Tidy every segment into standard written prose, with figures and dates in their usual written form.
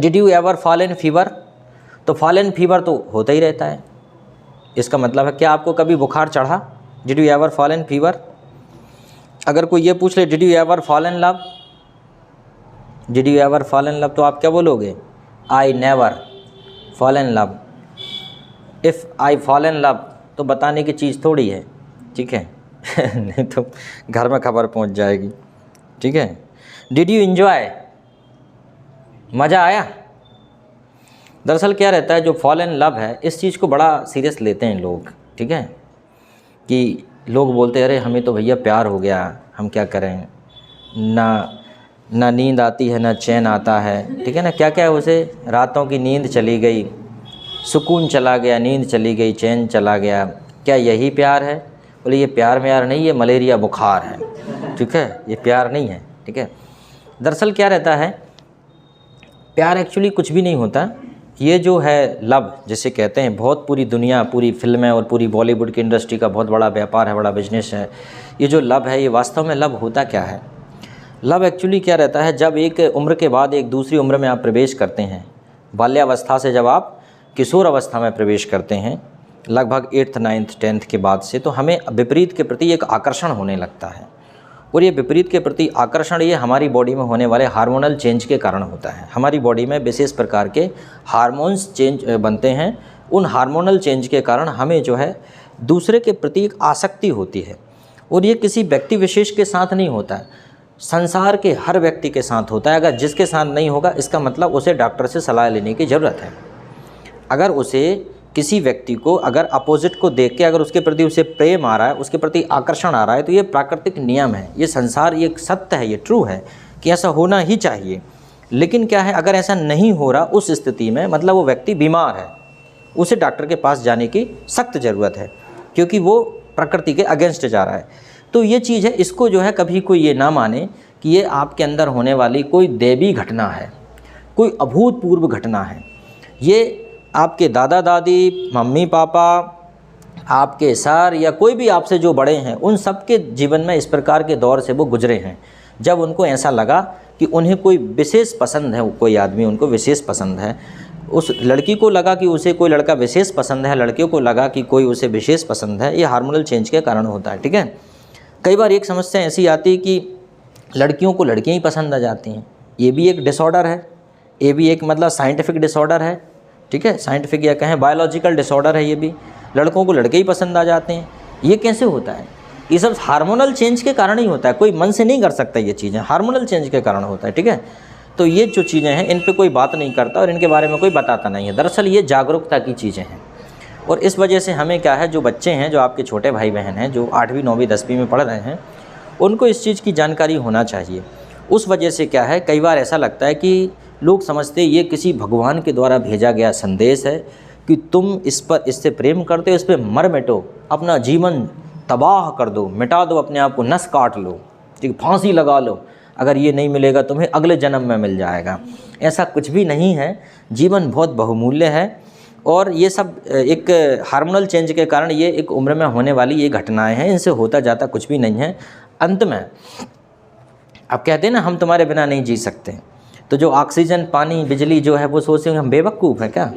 Did you ever fall in fever, तो fall in fever तो होता ही रहता है, इसका मतलब है क्या आपको कभी बुखार चढ़ा? Did you ever fall in fever. अगर कोई ये पूछ ले did you ever fall in love, did you ever fall in love, तो आप क्या बोलोगे? I never fall in love. If I fall in love तो बताने की चीज़ थोड़ी है, ठीक है नहीं तो घर में खबर पहुंच जाएगी, ठीक है। डिड यू एंजॉय, मज़ा आया। दरअसल क्या रहता है, जो फॉल इन लव है इस चीज़ को बड़ा सीरियस लेते हैं लोग, ठीक है, कि लोग बोलते हैं अरे हमें तो भैया प्यार हो गया, हम क्या करें, ना नींद आती है ना चैन आता है, ठीक है ना, क्या क्या है उसे, रातों की नींद चली गई, सुकून चला गया, नींद चली गई, चैन चला गया, क्या यही प्यार है? बोले ये प्यार में यार नहीं, ये मलेरिया बुखार है, ठीक है, ये प्यार नहीं है, ठीक है। दरअसल क्या रहता है, प्यार एक्चुअली कुछ भी नहीं होता। ये जो है लव जिसे कहते हैं, बहुत पूरी दुनिया, पूरी फिल्में और पूरी बॉलीवुड की इंडस्ट्री का बहुत बड़ा व्यापार है, बड़ा बिजनेस है। ये जो लव है, ये वास्तव में लव होता क्या है? लव एक्चुअली क्या रहता है, जब एक उम्र के बाद एक दूसरी उम्र में आप प्रवेश करते हैं, बाल्यावस्था से जब आप किशोर अवस्था में प्रवेश करते हैं, लगभग 8th 9th 10th के बाद से, तो हमें विपरीत के प्रति एक आकर्षण होने लगता है। और ये विपरीत के प्रति आकर्षण ये हमारी बॉडी में होने वाले हार्मोनल चेंज के कारण होता है। हमारी बॉडी में विशेष प्रकार के हार्मोन्स चेंज बनते हैं, उन हार्मोनल चेंज के कारण हमें जो है दूसरे के प्रति एक आसक्ति होती है। और ये किसी व्यक्ति विशेष के साथ नहीं होता है, संसार के हर व्यक्ति के साथ होता है। अगर जिसके साथ नहीं होगा, इसका मतलब उसे डॉक्टर से सलाह लेने की ज़रूरत है। अगर उसे किसी व्यक्ति को, अगर अपोजिट को देख के अगर उसके प्रति उसे प्रेम आ रहा है, उसके प्रति आकर्षण आ रहा है, तो ये प्राकृतिक नियम है, ये संसार, ये सत्य है, ये ट्रू है कि ऐसा होना ही चाहिए। लेकिन क्या है, अगर ऐसा नहीं हो रहा, उस स्थिति में मतलब वो व्यक्ति बीमार है, उसे डॉक्टर के पास जाने की सख्त ज़रूरत है, क्योंकि वो प्रकृति के अगेंस्ट जा रहा है। तो ये चीज़ है, इसको जो है कभी कोई ये ना माने कि ये आपके अंदर होने वाली कोई दैवी घटना है, कोई अभूतपूर्व घटना है। ये आपके दादा दादी, मम्मी पापा, आपके सर या कोई भी आपसे जो बड़े हैं, उन सब के जीवन में इस प्रकार के दौर से वो गुजरे हैं, जब उनको ऐसा लगा कि उन्हें कोई विशेष पसंद है, कोई आदमी उनको विशेष पसंद है। उस लड़की को लगा कि उसे कोई लड़का विशेष पसंद है, लड़कियों को लगा कि कोई उसे विशेष पसंद है। ये हार्मोनल चेंज के कारण होता है, ठीक है। कई बार एक समस्या ऐसी आती है कि लड़कियों को लड़कियाँ ही पसंद आ जाती हैं। ये भी एक डिसऑर्डर है, ये भी एक मतलब साइंटिफिक डिसऑर्डर है, ठीक है, साइंटिफिक या कहें बायोलॉजिकल डिसऑर्डर है। ये भी लड़कों को लड़के ही पसंद आ जाते हैं। ये कैसे होता है? ये सब हार्मोनल चेंज के कारण ही होता है, कोई मन से नहीं कर सकता। ये चीज़ें हार्मोनल चेंज के कारण होता है, ठीक है। तो ये जो चीज़ें हैं, इन पे कोई बात नहीं करता और इनके बारे में कोई बताता नहीं है। दरअसल ये जागरूकता की चीज़ें हैं, और इस वजह से हमें क्या है, जो बच्चे हैं, जो आपके छोटे भाई बहन हैं, जो 8वीं 9वीं 10वीं में पढ़ रहे हैं, उनको इस चीज़ की जानकारी होना चाहिए। उस वजह से क्या है, कई बार ऐसा लगता है कि लोग समझते ये किसी भगवान के द्वारा भेजा गया संदेश है कि तुम इससे प्रेम करते हो, इस पर मर मिटो, अपना जीवन तबाह कर दो, मिटा दो, अपने आप को नस काट लो, ठीक, फांसी लगा लो, अगर ये नहीं मिलेगा तुम्हें अगले जन्म में मिल जाएगा। ऐसा कुछ भी नहीं है। जीवन बहुत बहुमूल्य है, और ये सब एक हार्मोनल चेंज के कारण ये एक उम्र में होने वाली ये घटनाएं हैं, इनसे होता जाता कुछ भी नहीं है। अंत में अब कहते हैं ना, हम तुम्हारे बिना नहीं जी सकते, तो जो ऑक्सीजन, पानी, बिजली जो है, वो सोचेंगे हम बेवकूफ़ हैं क्या?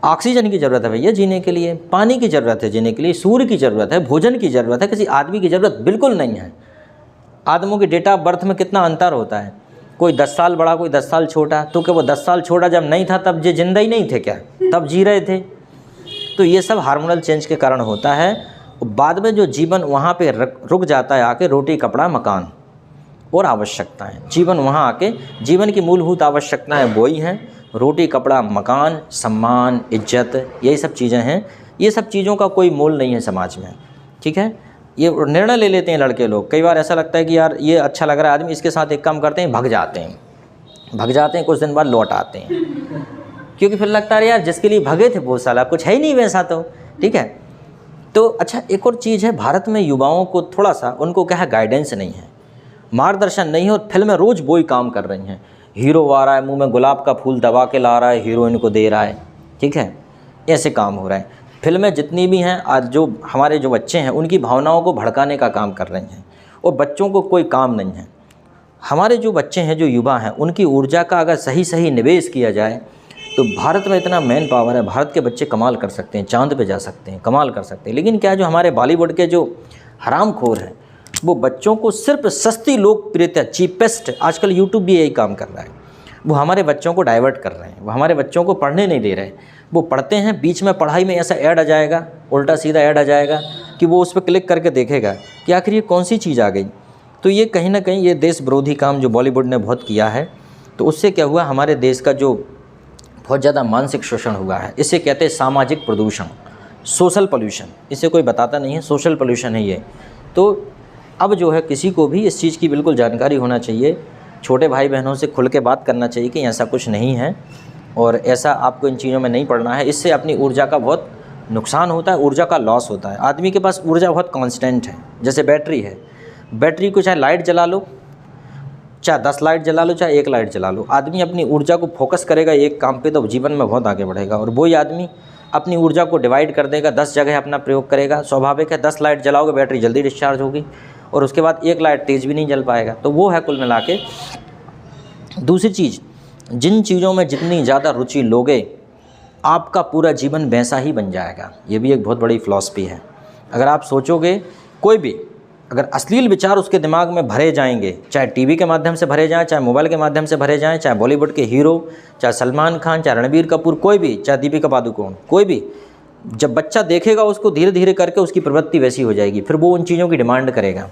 ऑक्सीजन की ज़रूरत है भैया जीने के लिए, पानी की ज़रूरत है जीने के लिए, सूर्य की ज़रूरत है, भोजन की ज़रूरत है, किसी आदमी की ज़रूरत बिल्कुल नहीं है। आदमों के डेट ऑफ बर्थ में कितना अंतर होता है, कोई 10 साल बड़ा, कोई 10 साल छोटा। तो क्या वो 10 साल छोटा जब नहीं था तब ये जिंदा ही नहीं थे क्या? तब जी रहे थे। तो ये सब हार्मोनल चेंज के कारण होता है। बाद में जो जीवन वहाँ पे रुक जाता है आके, रोटी कपड़ा मकान और आवश्यकताएं, जीवन वहाँ आके जीवन की मूलभूत आवश्यकताएं वही हैं, रोटी कपड़ा मकान, सम्मान, इज्जत, यही सब चीज़ें हैं। ये सब चीज़ों का कोई मोल नहीं है समाज में, ठीक है। ये निर्णय ले लेते हैं लड़के लोग। कई बार ऐसा लगता है कि यार ये अच्छा लग रहा है आदमी, इसके साथ एक काम करते हैं, भाग जाते हैं, कुछ दिन बाद लौट आते हैं, क्योंकि फिर लगता है यार जिसके लिए भगे थे वो साला कुछ है ही नहीं वैसा, तो ठीक है। तो अच्छा, एक और चीज़ है, भारत में युवाओं को थोड़ा सा, उनको क्या है, गाइडेंस नहीं है, मार्गदर्शन नहीं है, और फिल्में रोज़ वही काम कर रही हैं। हीरो आ रहा है, मुंह में गुलाब का फूल दबा के ला रहा है, हीरोइन को दे रहा है, ठीक है, ऐसे काम हो रहा है। फिल्में जितनी भी हैं आज, जो हमारे जो बच्चे हैं, उनकी भावनाओं को भड़काने का काम कर रही हैं, और बच्चों को कोई काम नहीं है। हमारे जो बच्चे हैं, जो युवा हैं, उनकी ऊर्जा का अगर सही सही निवेश किया जाए तो भारत में इतना मैन पावर है, भारत के बच्चे कमाल कर सकते हैं, चांद पे जा सकते हैं, कमाल कर सकते हैं। लेकिन क्या जो हमारे बॉलीवुड के जो हरामखोर हैं वो बच्चों को सिर्फ सस्ती लोकप्रियता, चीपेस्ट, आजकल यूट्यूब भी यही काम कर रहा है, वो हमारे बच्चों को डाइवर्ट कर रहे हैं, वो हमारे बच्चों को पढ़ने नहीं दे रहे। वो पढ़ते हैं, बीच में पढ़ाई में ऐसा ऐड आ जाएगा, उल्टा सीधा ऐड आ जाएगा कि वो उस पर क्लिक करके देखेगा कि आखिर ये कौन सी चीज़ आ गई। तो ये कहीं ना कहीं ये देश विरोधी काम जो बॉलीवुड ने बहुत किया है, तो उससे क्या हुआ, हमारे देश का जो बहुत ज़्यादा मानसिक शोषण हुआ है। इसे कहते हैं सामाजिक प्रदूषण, सोशल पोल्यूशन। इसे कोई बताता नहीं है, सोशल पोल्यूशन है ये। तो अब जो है किसी को भी इस चीज़ की बिल्कुल जानकारी होना चाहिए, छोटे भाई बहनों से खुल के बात करना चाहिए कि ऐसा कुछ नहीं है और ऐसा आपको इन चीज़ों में नहीं पड़ना है। इससे अपनी ऊर्जा का बहुत नुकसान होता है, ऊर्जा का लॉस होता है। आदमी के पास ऊर्जा बहुत कांस्टेंट है, जैसे बैटरी है, बैटरी को चाहे लाइट जला लो, चाहे 10 लाइट जला लो, चाहे 1 लाइट जला लो, आदमी अपनी ऊर्जा को फोकस करेगा एक काम पे तो जीवन में बहुत आगे बढ़ेगा। और वही आदमी अपनी ऊर्जा को डिवाइड कर देगा, 10 जगह अपना प्रयोग करेगा, स्वाभाविक है 10 लाइट जलाओगे बैटरी जल्दी डिस्चार्ज होगी और उसके बाद 1 लाइट तेज़ भी नहीं जल पाएगा। तो वो है कुल मिला के। दूसरी चीज़, जिन चीज़ों में जितनी ज़्यादा रुचि लोगे आपका पूरा जीवन वैसा ही बन जाएगा। ये भी एक बहुत बड़ी फ़िलॉसफी है। अगर आप सोचोगे, कोई भी अगर अश्लील विचार उसके दिमाग में भरे जाएंगे, चाहे टीवी के माध्यम से भरे जाएं, चाहे मोबाइल के माध्यम से भरे जाएं, चाहे बॉलीवुड के हीरो, चाहे सलमान खान, चाहे रणबीर कपूर, कोई भी, चाहे दीपिका पादुकोण, कोई भी, जब बच्चा देखेगा उसको धीरे धीरे करके उसकी प्रवृत्ति वैसी हो जाएगी, फिर वो उन चीज़ों की डिमांड करेगा।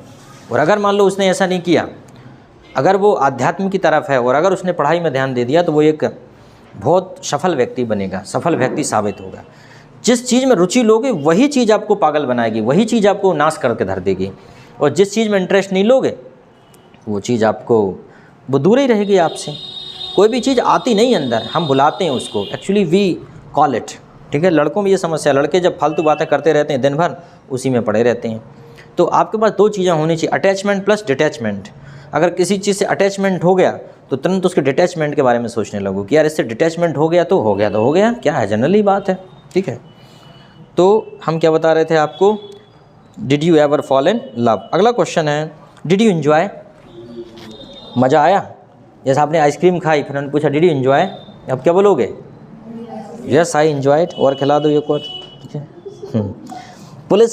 और अगर मान लो उसने ऐसा नहीं किया, अगर वो आध्यात्म की तरफ है और अगर उसने पढ़ाई में ध्यान दे दिया, तो वो एक बहुत सफल व्यक्ति बनेगा, सफल व्यक्ति साबित होगा। जिस चीज़ में रुचि लोगे वही चीज़ आपको पागल बनाएगी, वही चीज़ आपको नाश करके धर देगी। और जिस चीज़ में इंटरेस्ट नहीं लोगे वो चीज़ आपको, वो दूर ही रहेगी आपसे। कोई भी चीज़ आती नहीं अंदर, हम बुलाते हैं उसको, एक्चुअली वी कॉल इट। ठीक है, लड़कों में ये समस्या है, लड़के जब फालतू बातें करते रहते हैं दिन भर, उसी में पड़े रहते हैं। तो आपके पास 2 चीज़ें होनी चाहिए, अटैचमेंट प्लस डिटैचमेंट। अगर किसी चीज़ से अटैचमेंट हो गया तो तुरंत उसके डिटैचमेंट के बारे में सोचने लगो कि यार इससे डिटैचमेंट हो गया तो हो गया तो हो गया, क्या है, जनरली बात है। ठीक है, तो हम क्या बता रहे थे आपको, did you ever fall in love. अगला क्वेश्चन है, डिड यू एंजॉय, मज़ा आया। जैसे आपने आइसक्रीम खाई, फिर उन्होंने पूछा डिड यू एंजॉय, अब क्या बोलोगे, यस आई एंजॉयड, और खिला दो एक और। ठीक है, पुलिस